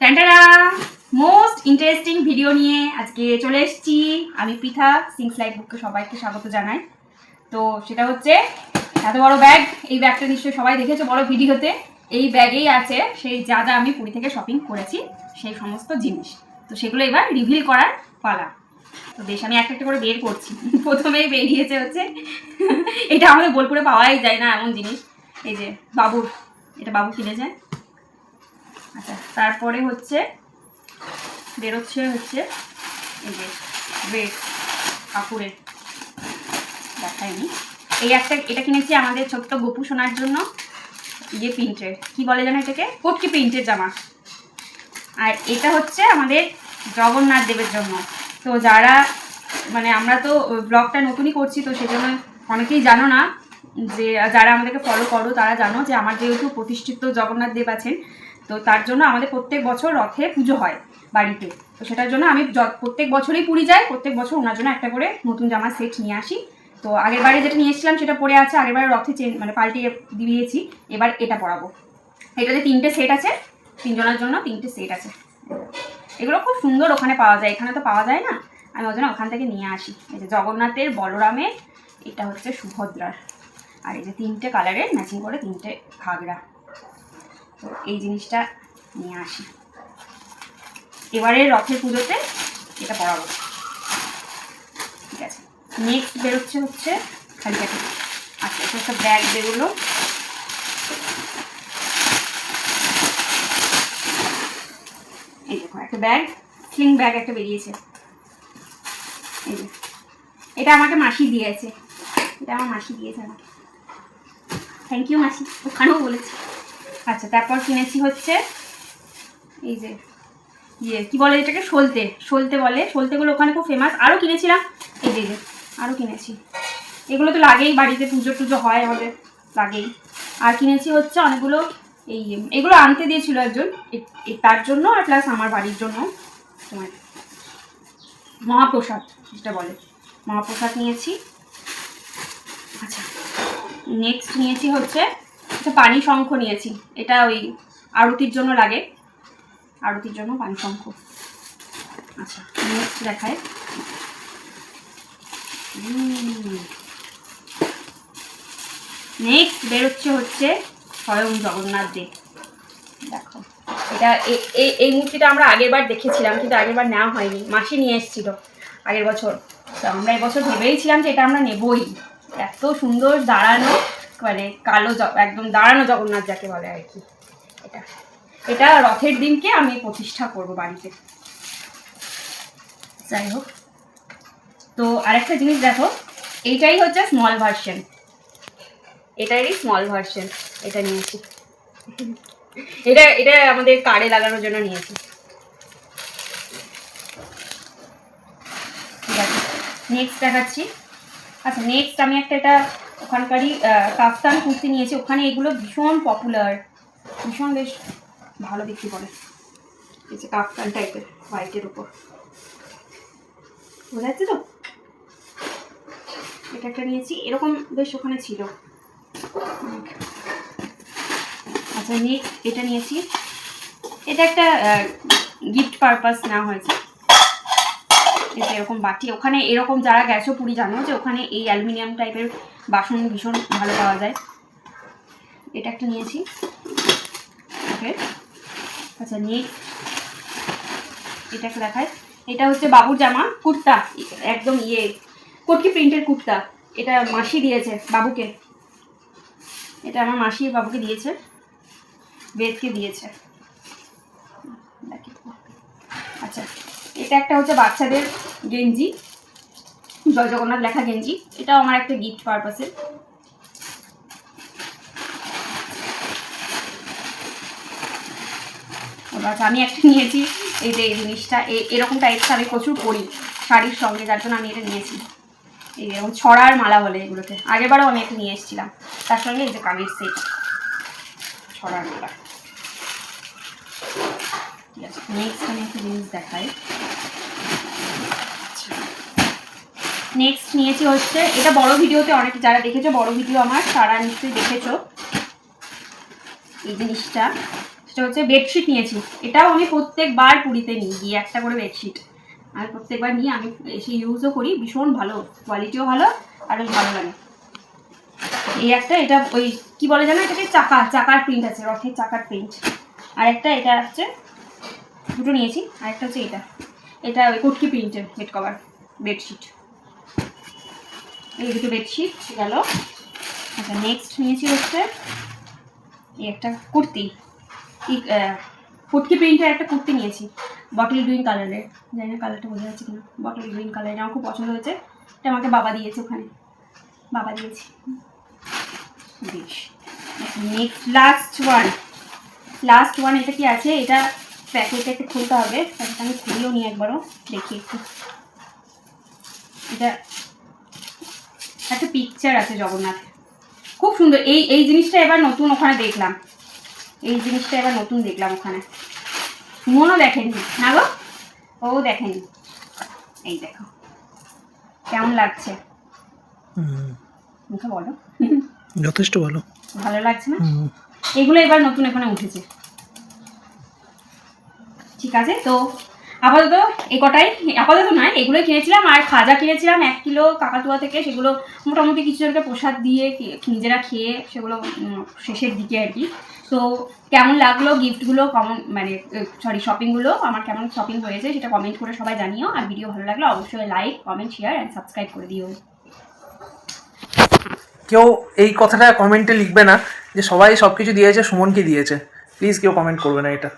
টানটানা most interesting video নিয়ে আজকে চলে এসেছি আমি পৃথা। সিংস লাইফ বুককে সবাইকে স্বাগত জানাই। তো সেটা হচ্ছে এত বড় ব্যাগ। এই ব্যাগটা নিশ্চয়ই সবাই দেখেছো বড় ভিডিওতে। এই ব্যাগেই আছে সেই যা যা আমি পুরী থেকে শপিং করেছি সেই সমস্ত জিনিস। তো সেগুলো এবার রিভিল করার পালা। তো বেশ আমি একটা একটা করে বের করছি। প্রথমেই বেরিয়েছে হচ্ছে এটা আমাদের বোলপুরে পাওয়াই যায় না এমন জিনিস। এই যে বাবুর, এটা বাবু কিনে যায়। আচ্ছা, তারপরে হচ্ছে বেরোচ্ছে হচ্ছে এই যে ড্রেস কাপড়ের, দেখায়নি। এই একটা এটা কিনেছি আমাদের ছোট্ট গপু সোনার জন্য। ইয়ে প্রিন্টের, কি বলে যেন এটাকে, কটকি প্রিন্টের জামা। আর এটা হচ্ছে আমাদের জগন্নাথ দেবের জন্য। তো যারা মানে আমরা তো ব্লগটা নতুনই করছি, তো সেজন্য অনেকেই জানো না, যে যারা আমাদেরকে ফলো করো তারা জানো যে আমার যেহেতু প্রতিষ্ঠিত জগন্নাথ দেব আছেন, তো তার জন্য আমাদের প্রত্যেক বছর রথে পুজো হয় বাড়িতে। তো সেটার জন্য আমি প্রত্যেক বছরই পুরী যাই, প্রত্যেক বছর ওনার জন্য একটা করে নতুন জামার সেট নিয়ে আসি। তো আগের বারে যেটা নিয়ে এসেছিলাম সেটা পরে আছে, আগের বারে রথে মানে পাল্টিয়ে দিয়েছি, এবার এটা পরাবো। এটাতে 3টে সেট আছে, 3জনের জন্য 3টে সেট আছে। এগুলো খুব সুন্দর ওখানে পাওয়া যায়, এখানে তো পাওয়া যায় না। আমি ওই জন্য ওখান থেকে নিয়ে আসি। এই যে জগন্নাথের, বলরামের, এটা হচ্ছে সুভদ্রার, আর এই যে 3টে কালারের ম্যাচিং করে 3টে ঘাগরা। তো এই জিনিসটা নিয়ে আসি, এবারে রথের পুজোতে এটা পরাবো। ঠিক আছে, নেক্সট বেরোচ্ছে হচ্ছে খালি কাঠি। আচ্ছা, এটা একটা ব্যাগ বেরোলো। এই দেখো একটা ব্যাগ, স্লিং ব্যাগ একটা বেরিয়েছে। এই যে এটা আমাকে মাসি দিয়েছে, এটা আমার মাসি দিয়েছে আমাকে। থ্যাংক ইউ মাসি, ওখানেও বলেছি। আচ্ছা, তারপর কিনেছি হচ্ছে এই যে ইয়ে কী বলে এটাকে, সলতে, সলতে বলে, সলতেগুলো ওখানে খুব ফেমাস। আরও কিনেছিলাম, এই যে আরও কিনেছি। এগুলো তো লাগেই, বাড়িতে পুজো টুজো হয় আমাদের, লাগেই। আর কিনেছি হচ্ছে অনেকগুলো, এগুলো আনতে দিয়েছিল একজন, তার জন্য, আর প্লাস আমার বাড়ির জন্য তোমার মহাপ্রসাদ যেটা বলে, মহাপ্রসাদ নিয়েছি। আচ্ছা, নেক্সট নিয়েছি হচ্ছে একটা পানি শঙ্খ নিয়েছি। এটা ওই আরতির জন্য লাগে, আরতির জন্য পানি শঙ্খ। আচ্ছা, নেক্সট দেখায়। নেক্সট বেরোচ্ছে হচ্ছে স্বয়ং জগন্নাথ দেব। দেখো এটা এই মূর্তিটা আমরা আগের বার দেখেছিলাম, কিন্তু আগের বার নেওয়া হয়নি, মাসি নিয়ে এসেছিল আগের বছর। তো আমরা এবছর ভেবেইছিলাম যে এটা আমরা নেবই। এত সুন্দর দাঁড়ানো, মানে কালো একদম দাঁড়ানো জগন্নাথ যাকে বলে আর কি। এটা এটা রথের দিনকে আমি প্রতিষ্ঠা করব বাড়িতে। যাই হোক, তো আরেকটা জিনিস দেখো, এইটাই হচ্ছে স্মল ভার্সন, এটারই স্মল ভার্সন। এটা নিয়েছি, এটা এটা আমাদের কারে লাগানোর জন্য নিয়েছি। ঠিক আছে, নেক্সট দেখাচ্ছি। আচ্ছা, নেক্সট আমি একটা এটা ওখানকারই কাফতান কুর্তি নিয়েছি। ওখানে এগুলো ভীষণ পপুলার, ভীষণ বেশ ভালো বিক্রি করে। এই যে কাফতান টাইপের হোয়াইটের উপর, বোঝা যাচ্ছে তো। এটা একটা নিয়েছি, এরকম বেশ ওখানে ছিল। আচ্ছা, নেক্সট এটা নিয়েছি। এটা একটা গিফট পারপাস নেওয়া হয়েছে। এটা এরকম বাটি, ওখানে এরকম যারা গেছো পুরী জানো যে ওখানে এই অ্যালুমিনিয়াম টাইপের বাসন ভীষণ ভালো পাওয়া যায়। এটা একটা নিয়েছি। ওকে, আচ্ছা, নেক্সট এটা একটা দেখায়। এটা হচ্ছে বাবুর জামা, কুর্তা, একদম ইয়ে কটকি প্রিন্টের কুর্তা। এটা মাসি দিয়েছে বাবুকে, এটা আমার মাসি বাবুকে দিয়েছে, বেদকে দিয়েছে। আচ্ছা, এটা একটা হচ্ছে বাচ্চাদের গেঞ্জি, জয় জগন্নাথ লেখা গেঞ্জি। এটাও আমার একটা গিফট পারপাসে। আচ্ছা, আমি একটা নিয়েছি, এই যে এই জিনিসটা এরকম টাইপটা আমি প্রচুর পরি শাড়ির সঙ্গে, যার জন্য আমি এটা নিয়েছি। এই যেরকম ছড়ার মালা বলে এগুলোকে, আগেরবারও আমি একটা নিয়ে এসেছিলাম, তার সঙ্গে এই যে কানের সেট, ছড়ার মালা। ঠিক আছে, নেক্সট আমি একটা জিনিস দেখাই। নেক্সট নিয়েছি হচ্ছে, এটা বড় ভিডিওতে অনেক যারা দেখেছো, বড় ভিডিও আমার তারা নিশ্চয়ই দেখেছো এই জিনিসটা। সেটা হচ্ছে বেডশিট নিয়েছি। এটাও আমি প্রত্যেকবার পুরীতে নিই গিয়ে একটা করে বেডশিট আমি প্রত্যেকবার নিয়ে আমি এসে ইউজও করি, ভীষণ ভালো, কোয়ালিটিও ভালো আর বেশ ভালো লাগে। এই একটা, এটা ওই কি বলে জানো, এটাকে চাকার প্রিন্ট আছে, রথের চাকার প্রিন্ট। আর একটা এটা হচ্ছে, দুটো নিয়েছি। আর একটা হচ্ছে এটা ওই কুটকি প্রিন্টের বেড কভার বেডশিট। এই দুটো বেডশিট গেল। আচ্ছা, নেক্সট নিয়েছি হচ্ছে এই একটা কুর্তি, কুটকি প্রিন্টের একটা কুর্তি নিয়েছি, বটল গ্রিন কালারের। জানি না কালারটা বোঝা যাচ্ছে কিনা, বটল গ্রিন কালারের আমার খুব পছন্দ হয়েছে। এটা আমাকে বাবা দিয়েছে, ওখানে বাবা দিয়েছে। বেশ, নেক্সট লাস্ট ওয়ান এটা কি আছে, এটা প্যাকেটটা একটু খুলতে হবে, প্যাকেটটা আমি খুললেও নিই একবারও, দেখি একটু। এটা একটা পিকচার আছে জগন্নাথ, খুব সুন্দর। এই জিনিসটা এবার নতুন ওখানে দেখলাম, ওখানে। মনও দেখেনি না গো, ও দেখেনি। এই দেখো কেমন লাগছে, মুখে বলো। যথেষ্ট ভালো, ভালো লাগছে না? এগুলো এবার নতুন এখানে উঠেছে। ঠিক আছে, তো আপাতত এই কটাই, আপাতত নয়, এগুলোই কিনেছিলাম। আর খাজা কিনেছিলাম 1 কিলো কাকাতুয়া থেকে, সেগুলো মোটামুটি কিছু জনকে প্রসাদ দিয়ে নিজেরা খেয়ে, সেগুলো শেষের দিকে আর কি। তো কেমন লাগলো গিফটগুলো, শপিংগুলো, আমার কেমন শপিং হয়েছে সেটা কমেন্ট করে সবাই জানিও। আর ভিডিও ভালো লাগলে অবশ্যই like, comment, share and subscribe করে দিও। কেউ এই কথাটা কমেন্টে লিখবে না যে সবাই সবকিছু দিয়েছে সুমনকে দিয়েছে, প্লিজ কেউ কমেন্ট করবে না এটা।